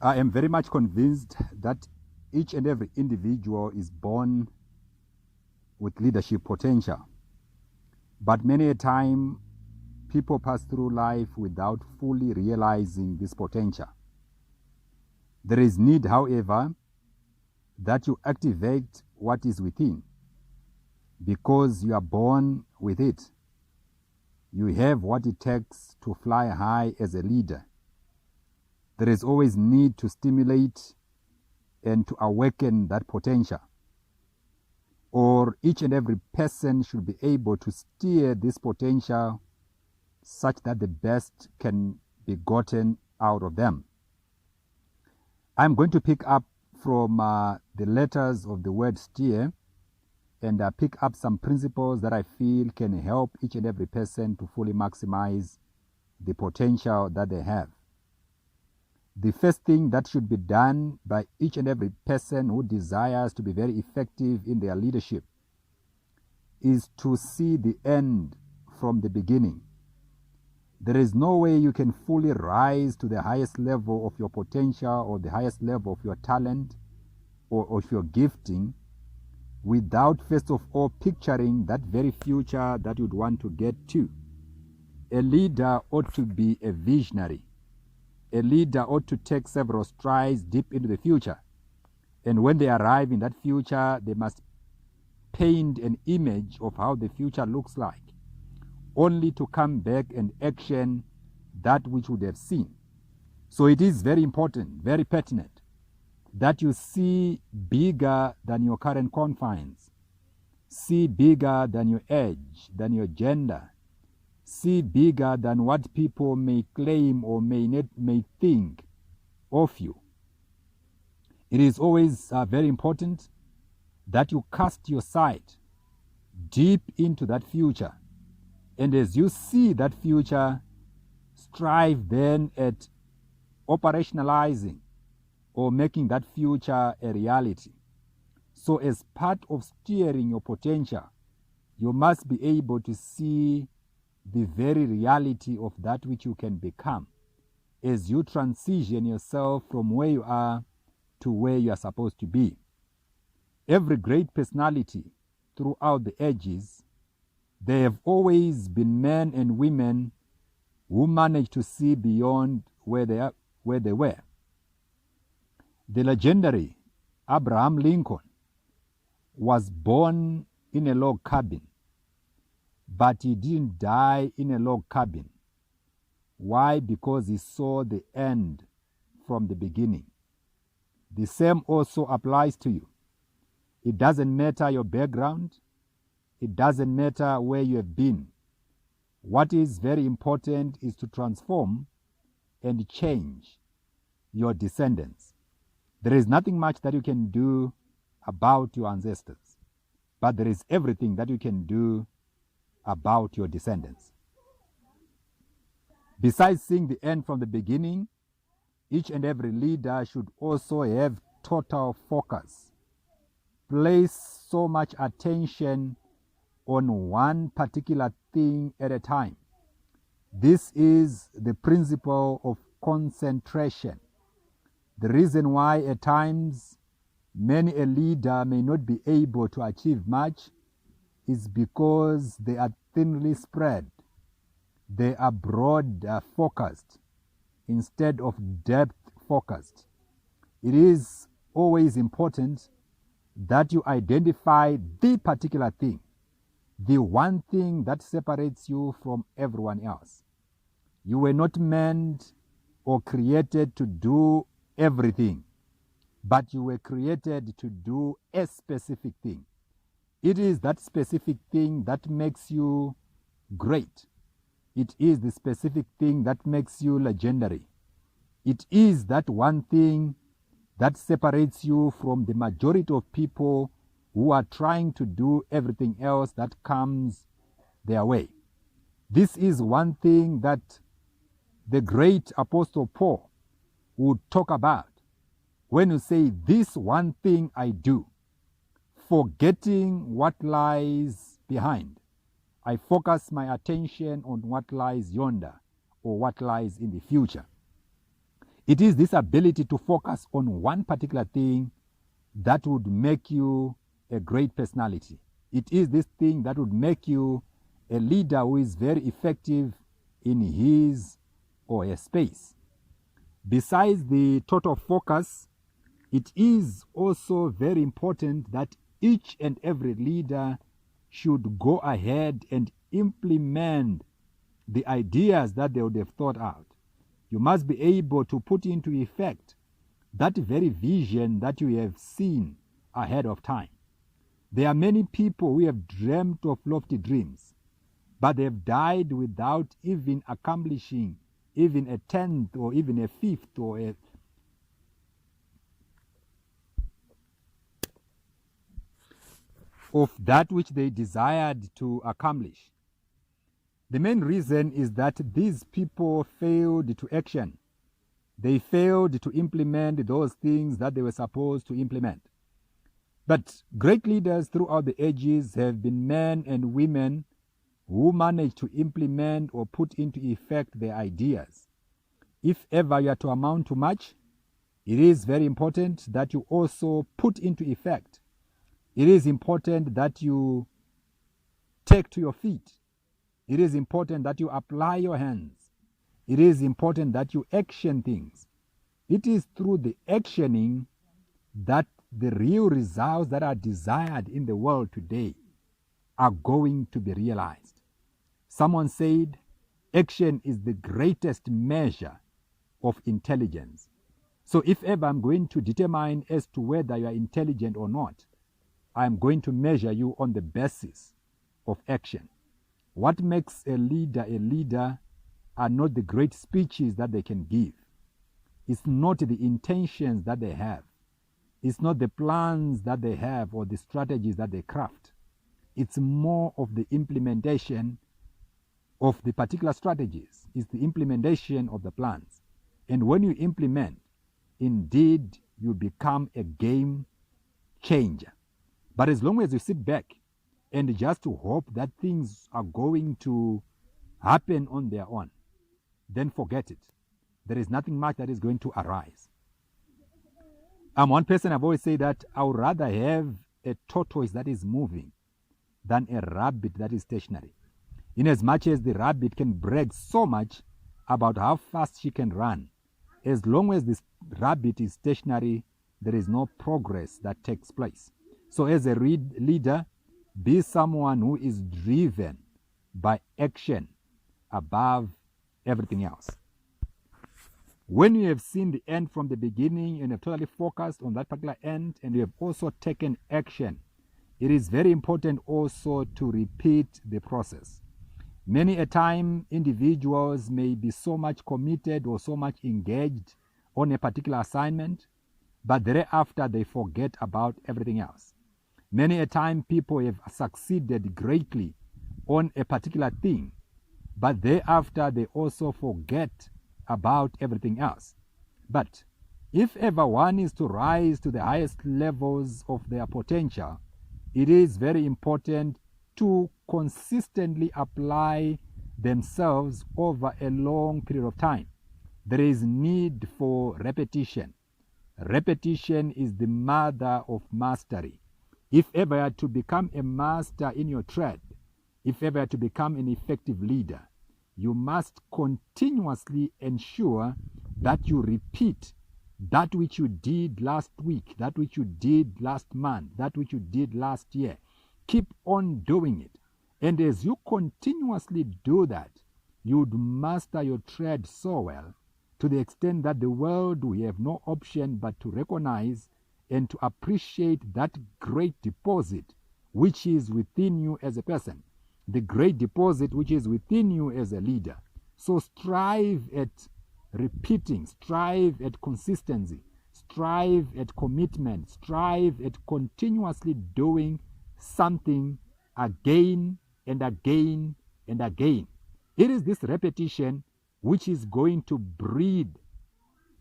I am very much convinced that each and every individual is born with leadership potential. But many a time, people pass through life without fully realizing this potential. There is need, however, that you activate what is within, because you are born with it. You have what it takes to fly high as a leader. There is always need to stimulate and to awaken that potential. Or each and every person should be able to steer this potential such that the best can be gotten out of them. I'm going to pick up from the letters of the word steer and pick up some principles that I feel can help each and every person to fully maximize the potential that they have. The first thing that should be done by each and every person who desires to be very effective in their leadership is to see the end from the beginning. There is no way you can fully rise to the highest level of your potential or the highest level of your talent or of your gifting without first of all picturing that very future that you'd want to get to. A leader ought to be a visionary. A leader ought to take several strides deep into the future. And when they arrive in that future, they must paint an image of how the future looks like, only to come back and action that which would have seen. So it is very important, very pertinent, that you see bigger than your current confines. See bigger than your age, than your gender. See bigger than what people may claim or may think of you. It is always very important that you cast your sight deep into that future. And as you see that future, strive then at operationalizing or making that future a reality. So as part of steering your potential, you must be able to see the very reality of that which you can become as you transition yourself from where you are to where you are supposed to be. Every great personality throughout the ages, there have always been men and women who managed to see beyond where they were. The legendary Abraham Lincoln was born in a log cabin, but he didn't die in a log cabin. Why? Because he saw the end from the beginning. The same also applies to you. It doesn't matter your background. It doesn't matter where you have been. What is very important is to transform and change your descendants. There is nothing much that you can do about your ancestors, but there is everything that you can do about your descendants. Besides seeing the end from the beginning, each and every leader should also have total focus. Place so much attention on one particular thing at a time. This is the principle of concentration. The reason why at times many a leader may not be able to achieve much is because they are thinly spread. They are broad focused instead of depth focused. It is always important that you identify the particular thing, the one thing that separates you from everyone else. You were not meant or created to do everything, but you were created to do a specific thing. It is that specific thing that makes you great. It is the specific thing that makes you legendary. It is that one thing that separates you from the majority of people who are trying to do everything else that comes their way. This is one thing that the great Apostle Paul would talk about when you say, this one thing I do, forgetting what lies behind. I focus my attention on what lies yonder or what lies in the future. It is this ability to focus on one particular thing that would make you a great personality. It is this thing that would make you a leader who is very effective in his or her space. Besides the total focus, it is also very important that each and every leader should go ahead and implement the ideas that they would have thought out. You must be able to put into effect that very vision that you have seen ahead of time. There are many people who have dreamt of lofty dreams, but they have died without even accomplishing even a tenth or even a fifth or of that which they desired to accomplish. The main reason is that these people failed to action. They failed to implement those things that they were supposed to implement. But great leaders throughout the ages have been men and women who managed to implement or put into effect their ideas. If ever you are to amount to much, it is very important that you also put into effect. It is important that you take to your feet. It is important that you apply your hands. It is important that you action things. It is through the actioning that the real results that are desired in the world today are going to be realized. Someone said, action is the greatest measure of intelligence. So if ever I'm going to determine as to whether you are intelligent or not, I'm going to measure you on the basis of action. What makes a leader are not the great speeches that they can give. It's not the intentions that they have. It's not the plans that they have or the strategies that they craft. It's more of the implementation of the particular strategies. It's the implementation of the plans. And when you implement, indeed, you become a game changer. But as long as you sit back and just to hope that things are going to happen on their own, then forget it. There is nothing much that is going to arise. I'm one person, I've always said that I would rather have a tortoise that is moving than a rabbit that is stationary. In as much as the rabbit can brag so much about how fast she can run, as long as this rabbit is stationary, there is no progress that takes place. So as a leader, be someone who is driven by action above everything else. When you have seen the end from the beginning and have totally focused on that particular end and you have also taken action, it is very important also to repeat the process. Many a time, individuals may be so much committed or so much engaged on a particular assignment, but thereafter they forget about everything else. Many a time, people have succeeded greatly on a particular thing, but thereafter they also forget about everything else. But if ever one is to rise to the highest levels of their potential, it is very important to consistently apply themselves over a long period of time. There is need for repetition. Repetition is the mother of mastery. If ever you are to become a master in your trade, if ever you are to become an effective leader, you must continuously ensure that you repeat that which you did last week, that which you did last month, that which you did last year. Keep on doing it. And as you continuously do that, you'd master your trade so well to the extent that the world will have no option but to recognize and to appreciate that great deposit which is within you as a person, the great deposit which is within you as a leader. So strive at repeating, strive at consistency, strive at commitment, strive at continuously doing something again and again and again. It is this repetition which is going to breed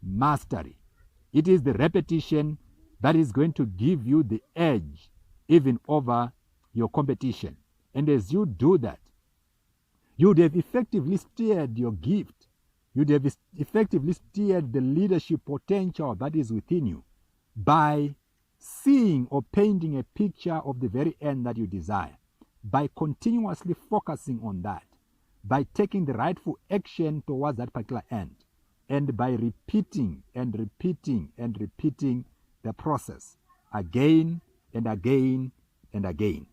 mastery. It is the repetition that is going to give you the edge even over your competition. And as you do that, you would have effectively steered your gift You'd have effectively steered the leadership potential that is within you by seeing or painting a picture of the very end that you desire, by continuously focusing on that, by taking the rightful action towards that particular end, and by repeating and repeating and repeating the process again and again and again.